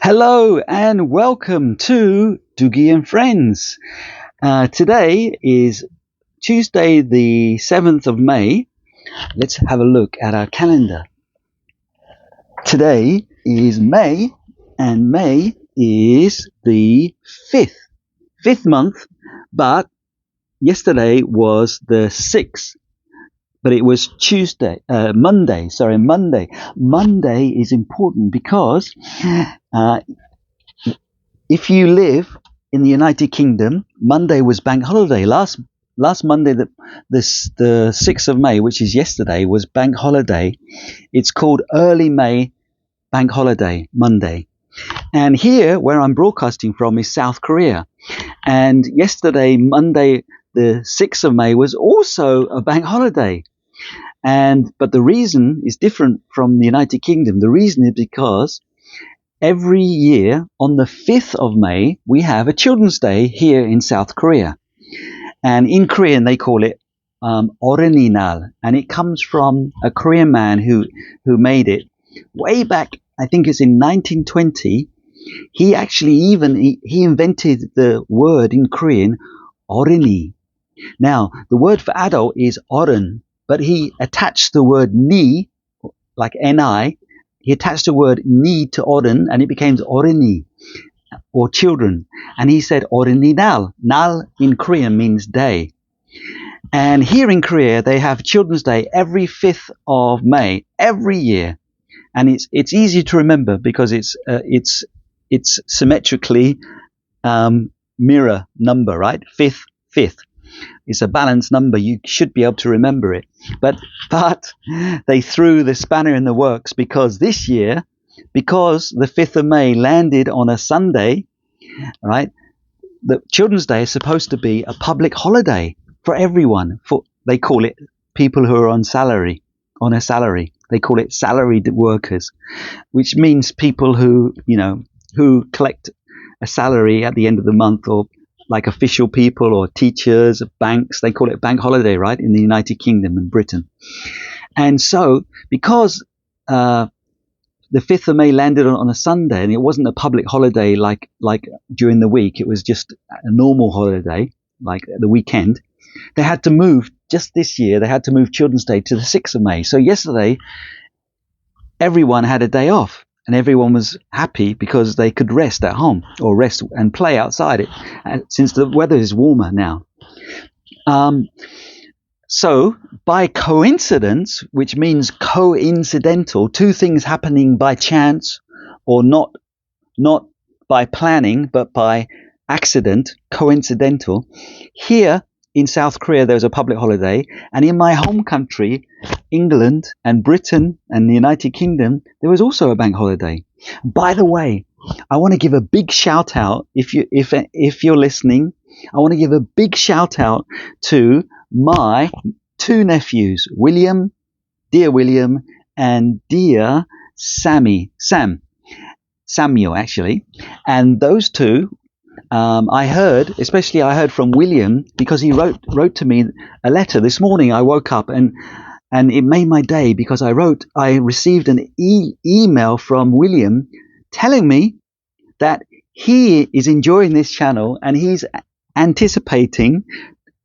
Hello and welcome to Doogy and Friends. Today is Tuesday, the 7th of May. Let's have a look at our calendar. Today is May, and May is the fifth month, but yesterday was the 6th. But it was Monday. Monday is important because if you live in the United Kingdom, Monday was bank holiday. Last Monday, the 6th of May, which is yesterday, was bank holiday. It's called Early May Bank Holiday, Monday. And here, where I'm broadcasting from, is South Korea. And yesterday, Monday, the 6th of May, was also a bank holiday. But the reason is different from the United Kingdom. The reason is because every year on the 5th of May, we have a Children's Day here in South Korea. And in Korean, they call it 어른이날. And it comes from a Korean man who made it way back, I think it's in 1920. He actually he invented the word in Korean, 어른이. Now, the word for adult is 어른, but he attached the word ni, like ni, he attached the word ni to 어른, and it became 어른이, or children. And he said 어른이날. Nal in Korean means day. And here in Korea, they have Children's Day every 5th of May, every year. And it's easy to remember because it's symmetrically mirror number, right? Fifth. It's a balanced number. You should be able to remember it. But they threw the spanner in the works because this year, because the 5th of May landed on a Sunday, right? The Children's Day is supposed to be a public holiday for everyone. They call it people who are on a salary. They call it salaried workers, which means people who collect a salary at the end of the month, or like official people or teachers, banks. They call it bank holiday, right, in the United Kingdom and Britain. And so because the 5th of May landed on a Sunday, and it wasn't a public holiday like during the week, it was just a normal holiday, like the weekend, they had to move, just this year, they had to move Children's Day to the 6th of May. So yesterday, everyone had a day off. And everyone was happy because they could rest at home or rest and play outside since the weather is warmer now. So by coincidence, which means coincidental, two things happening by chance or not by planning, but by accident, coincidental. Here in South Korea, there was a public holiday. And in my home country, England and Britain and the United Kingdom, there was also a bank holiday. By the way, I want to give a big shout out, if you're listening, I want to give a big shout out to my two nephews, dear William, and dear Samuel actually. And those two, I heard from William, because he wrote to me a letter this morning. I woke up and it made my day because I received an email from William telling me that he is enjoying this channel and he's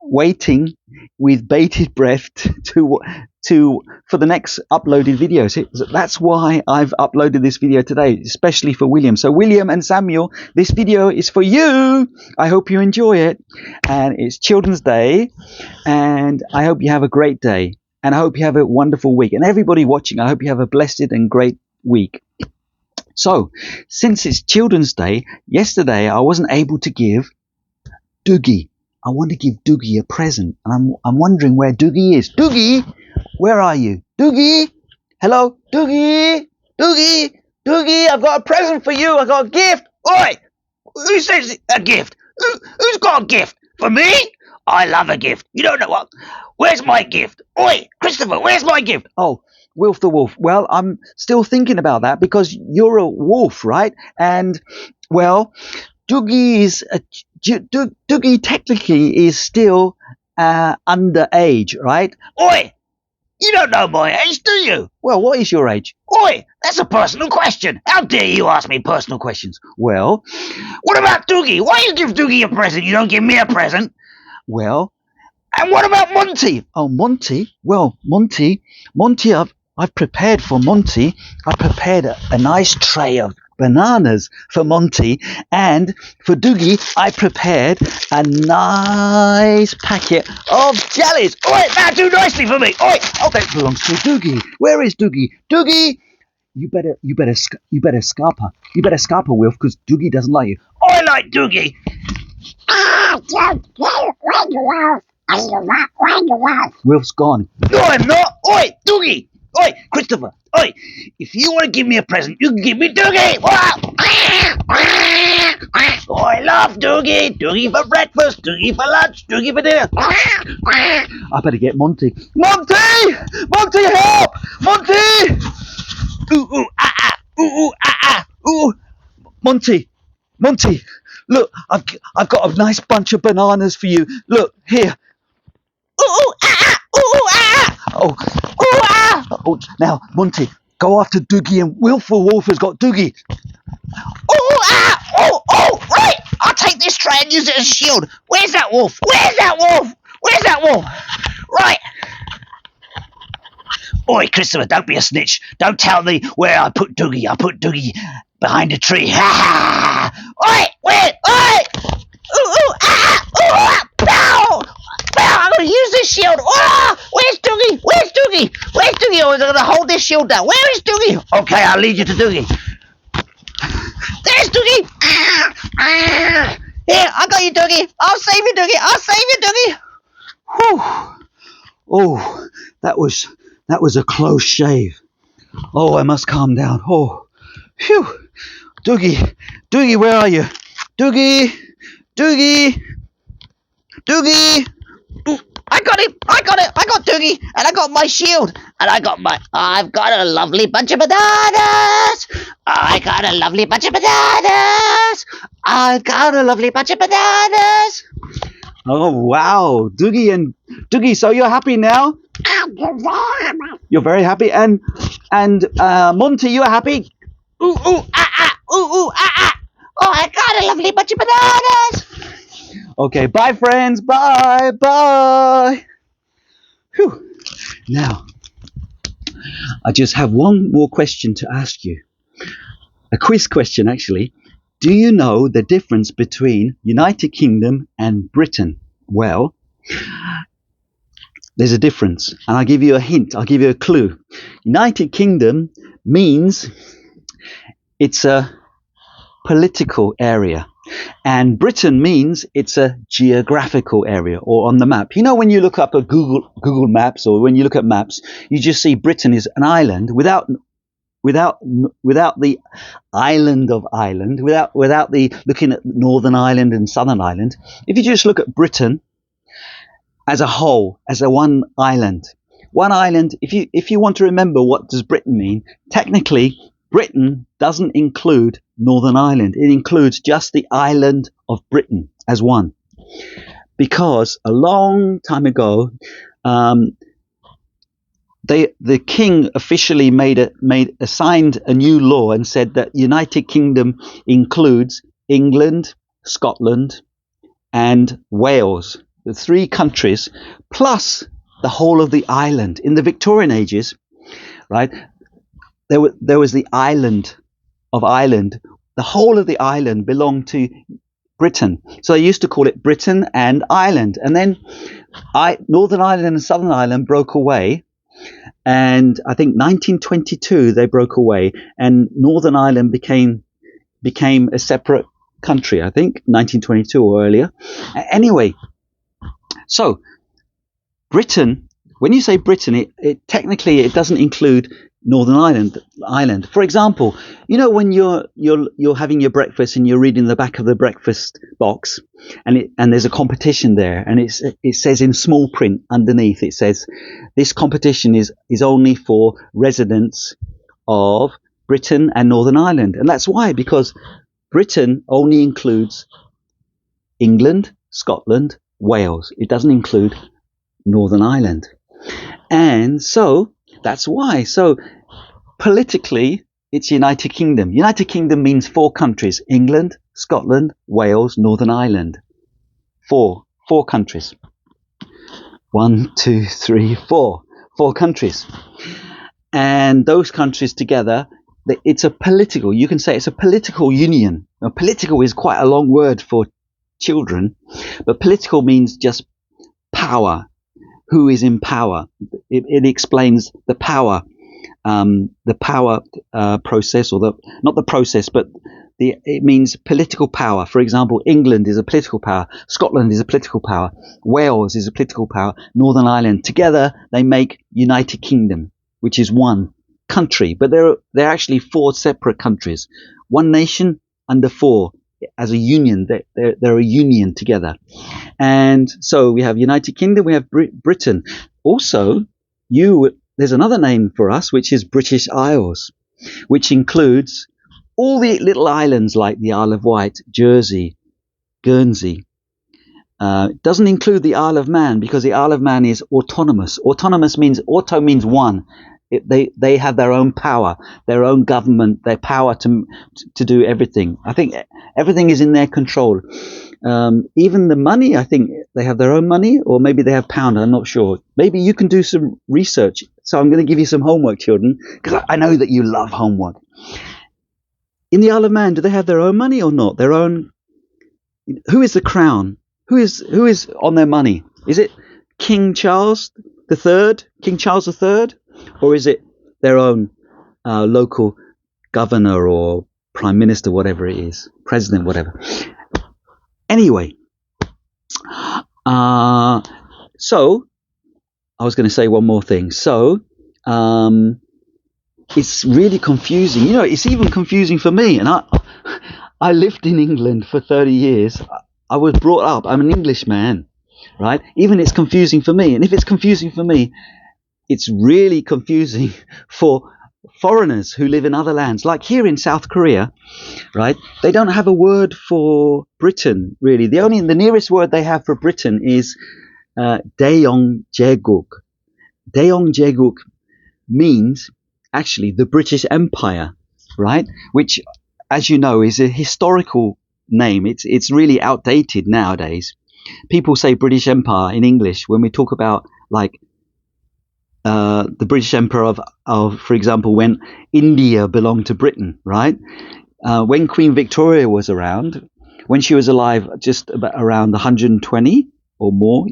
waiting with bated breath for the next uploaded video. So that's why I've uploaded this video today, especially for William. So William and Samuel, this video is for you. I hope you enjoy it. And it's Children's Day. And I hope you have a great day. And I hope you have a wonderful week. And everybody watching, I hope you have a blessed and great week. So, since it's Children's Day, yesterday I wasn't able to give Doogy. I want to give Doogy a present. And I'm wondering where Doogy is. Doogy, where are you? Doogy, hello, Doogy, I've got a present for you. I got a gift. Oi, who says a gift? Who's got a gift? For me? I love a gift. You don't know what? Where's my gift? Oi, Christopher, where's my gift? Oh, Wilf the wolf. Well, I'm still thinking about that because you're a wolf, right? And, well, Doogy technically is still underage, right? Oi! You don't know my age, do you? Well, what is your age? Oi, that's a personal question. How dare you ask me personal questions? Well, What about Doogie? Why you give Doogie a present? You don't give me a present. well, And what about Monty? oh, Monty. Well, Monty, I've prepared for Monty. I prepared a nice tray of bananas for Monty, and for Doogie, I prepared a nice packet of jellies. Oi, now do nicely for me. Oi, Oh, that belongs to Doogie. Where is Doogie? Doogie, you better scarper. You better scarper, Wilf, because Doogie doesn't like you. I like Doogie. Wilf's gone. No, I'm not. Oi, Doogie. Oi, Christopher. Oi, if you want to give me a present, you can give me Doogie. I love Doogie. Doogie for breakfast, Doogie for lunch, Doogie for dinner. I better get Monty. Monty! Monty, help! Monty! Ooh, ooh, ah, ah. Ooh, ooh, ah, ah. Ooh, Monty, Monty, look, I've got a nice bunch of bananas for you. Look, here. Ooh, ooh, ah, ah. Ooh, ooh, ah, ah. Oh, Ooh, ah. oh, now, Monty, go after Doogie and Wilf has got Doogie. Ooh, ah. Oh, oh, right. I'll take this tray and use it as a shield. Where's that wolf? Where's that wolf? Where's that wolf? Right. Oi, Christopher, don't be a snitch. Don't tell me where I put Doogie. I put Doogie behind a tree. Ha ha! Oi, wait, oi! Ooh, ooh, ah, ooh, ah, pow! Pow! I'm gonna use this shield. Oh, where's Doogie? Where's Doogie? Where's Doogie? Oh, I'm gonna hold this shield down. Where is Doogie? Okay, I'll lead you to Doogie. There's Doogie. Ah, ah. Here, I got you, Doogie. I'll save you, Doogie. I'll save you, Doogie. Whew. Oh, that was a close shave. Oh, I must calm down. Oh, phew. Doogie, where are you? Doogie, Doogie, Doogie. Ooh, I got him! I got it! I got Doogie! And I got my shield! And I've got a lovely bunch of bananas! I got a lovely bunch of bananas! I've got a lovely bunch of bananas! Oh, wow. Doogie, so you're happy now? You're very happy. And Monty, you're happy? Ooh, ooh, ah, ah! Ooh, ooh, ah, ah! Oh, I got a lovely bunch of bananas! Okay, bye, friends. Bye, bye. Whew. Now, I just have one more question to ask you. A quiz question, actually. Do you know the difference between United Kingdom and Britain? Well, there's a difference, and I'll give you a hint. I'll give you a clue. United Kingdom means it's a political area, and Britain means it's a geographical area or on the map. You know, when you look up a Google Maps, or when you look at maps, you just see Britain is an island without the island of Ireland, without the looking at Northern Ireland and Southern Ireland. If you just look at Britain as a whole, as a one island, if you want to remember what does Britain mean, technically Britain doesn't include Northern Ireland. It includes just the island of Britain as one, because a long time ago, the king officially signed a new law and said that United Kingdom includes England, Scotland, and Wales, the three countries, plus the whole of the island. In the Victorian ages, right, there was the island of Ireland. The whole of the island belonged to Britain, so they used to call it Britain and Ireland. And then Northern Ireland and Southern Ireland broke away. And I think 1922 they broke away, and Northern Ireland became a separate country. I think 1922 or earlier. Anyway, so Britain. When you say Britain, it technically it doesn't include Northern Ireland. For example, you know when you're having your breakfast and you're reading the back of the breakfast box, and there's a competition there, and it says in small print underneath, it says this competition is only for residents of Britain and Northern Ireland. And that's why, because Britain only includes England, Scotland, Wales. It doesn't include Northern Ireland. And so that's why. So politically, it's United Kingdom. United Kingdom means 4 countries: England, Scotland, Wales, Northern Ireland. Four countries. 1, 2, 3, 4. 4 countries. And those countries together, it's a political, you can say it's a political union. Now, political is quite a long word for children, but political means just power. Who is in power? It explains the power process, or not the process, but it means political power. For example, England is a political power, Scotland is a political power, Wales is a political power, Northern Ireland. Together they make United Kingdom, which is one country, but they're actually 4 separate countries. One nation under 4 as a union. They're a union together. And so we have United Kingdom, we have Britain. Also, there's another name for us, which is British Isles, which includes all the little islands like the Isle of Wight, Jersey, Guernsey. It doesn't include the Isle of Man, because the Isle of Man is autonomous. Autonomous means, auto means one. They have their own power, their own government, their power to do everything. I think everything is in their control. Even the money, I think they have their own money, or maybe they have pound. I'm not sure. Maybe you can do some research. So I'm going to give you some homework, children, because I know that you love homework. In the Isle of Man, do they have their own money or not? Their own. Who is the crown? Who is on their money? Is it King Charles III, King Charles III, or is it their own local governor or prime minister, whatever it is, president, whatever? Anyway, so I was going to say one more thing. So it's really confusing. You know, it's even confusing for me. And I lived in England for 30 years. I was brought up. I'm an Englishman, right? Even it's confusing for me. And if it's confusing for me, it's really confusing for foreigners who live in other lands. Like here in South Korea, right? They don't have a word for Britain, really. The nearest word they have for Britain is Daeongjaeguk. Daeongjaeguk means actually the British Empire, right? Which, as you know, is a historical name. It's really outdated nowadays. People say British Empire in English when we talk about like the British Empire of, for example, when India belonged to Britain, right? When Queen Victoria was around, when she was alive, just about around 120 or more,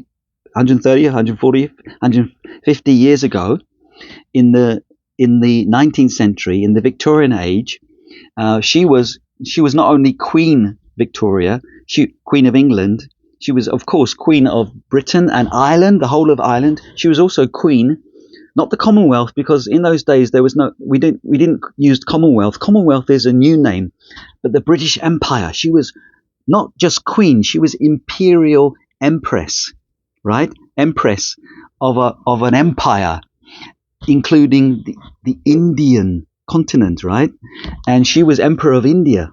130, 140, 150 years ago, in the 19th century, in the Victorian age, she was not only Queen Victoria, Queen of England. She was, of course, Queen of Britain and Ireland, the whole of Ireland. She was also Queen, not the Commonwealth, because in those days we didn't use Commonwealth. Commonwealth is a new name, but the British Empire. She was not just Queen; she was Imperial Empress, right? Empress of an empire, including the Indian continent, right? And she was Emperor of India.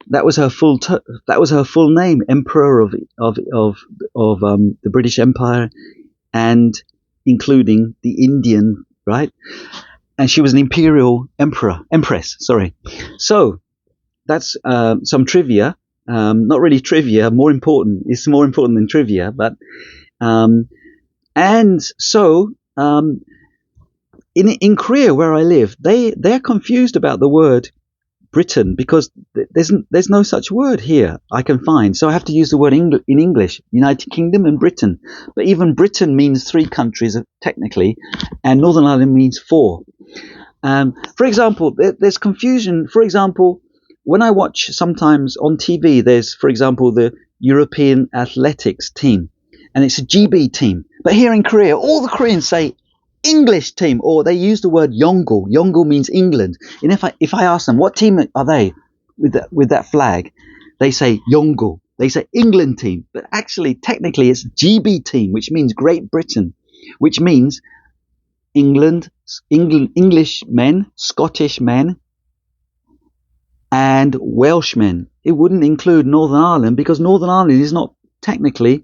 That was her full name, Emperor of the British Empire, and including the Indian, right? And she was an imperial empress. Sorry. So that's some trivia. Not really trivia. More important. It's more important than trivia. But and so in Korea, where I live, they're confused about the word Britain, because there's no such word here I can find. So I have to use the word in English, United Kingdom and Britain. But even Britain means 3 countries technically, and Northern Ireland means 4. For example, there's confusion. For example, when I watch sometimes on TV, there's, for example, the European athletics team, and it's a GB team. But here in Korea, all the Koreans say English team, or they use the word Yonggul. Yonggul means England. And if I ask them what team are they with that flag, they say Yonggul. They say England team, but actually technically it's GB team, which means Great Britain, which means England, English men, Scottish men, and Welsh men. It wouldn't include Northern Ireland, because Northern Ireland is not technically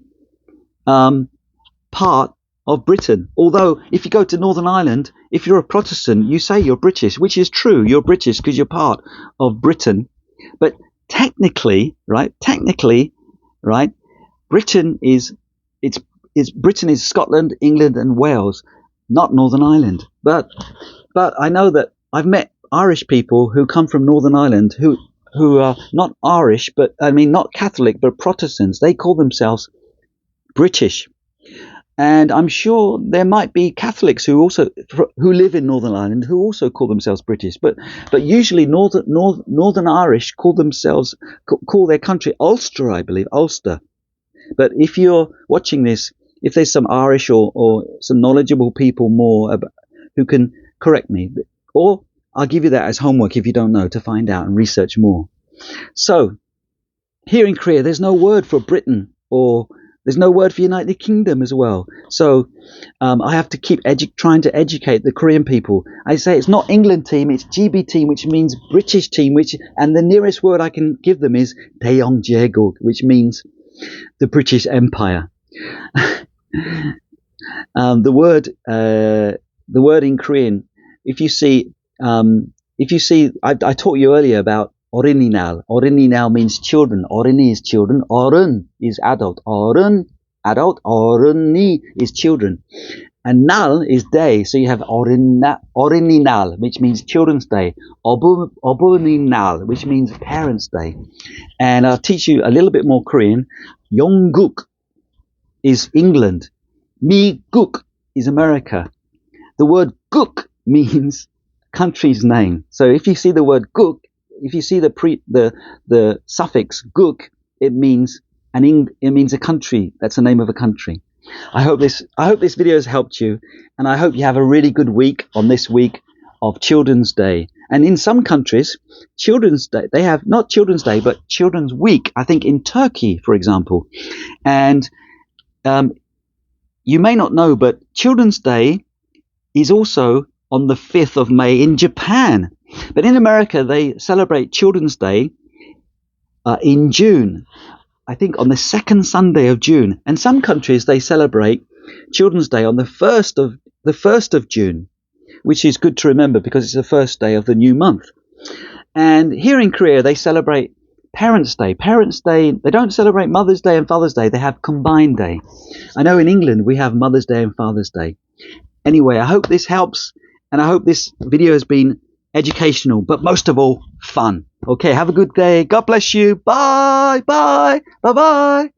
part of Britain. Although, if you go to Northern Ireland, if you're a Protestant, you say you're British, which is true. You're British because you're part of Britain. But technically, right? Britain is Britain is Scotland, England, and Wales, not Northern Ireland. But I know that I've met Irish people who come from Northern Ireland who are not Irish, but I mean not Catholic, but Protestants. They call themselves British. And I'm sure there might be Catholics who live in Northern Ireland who also call themselves British, but usually Northern Irish call their country Ulster, I believe, Ulster. But if you're watching this, if there's some Irish or some knowledgeable people who can correct me, or I'll give you that as homework if you don't know, to find out and research more. So here in Korea, there's no word for Britain, or there's no word for United Kingdom as well. So I have to keep trying to educate the Korean people. I say it's not England team, it's GB team, which means British team, and the nearest word I can give them is Daeongjegeuk, which means the British Empire. The word in Korean, if you see, I taught you earlier about 어린이날. 어린이날 means children. 어린이 is children. 어른 is adult. Adult. 어른이 is children. And 날 is day. So you have 어린이날, which means Children's Day. 어버이날, which means Parents' Day. And I'll teach you a little bit more Korean. 영국 is England. 미국 is America. The word 국 means country's name. So if you see the word 국, if you see the suffix 국, it means a country. That's the name of a country. I hope this video has helped you, and I hope you have a really good week on this week of Children's Day. And in some countries, Children's Day, they have not Children's Day, but Children's Week. I think in Turkey, for example. And you may not know, but Children's Day is also on the 5th of May in Japan. But in America, they celebrate Children's Day in June. I think on the second Sunday of June. And some countries, they celebrate Children's Day on the 1st of June, which is good to remember because it's the first day of the new month. And here in Korea, they celebrate Parents' Day. Parents' Day, they don't celebrate Mother's Day and Father's Day. They have combined day. I know in England, we have Mother's Day and Father's Day. Anyway, I hope this helps, and I hope this video has been educational, but most of all, fun. Okay, have a good day. God bless you. Bye, bye, bye-bye.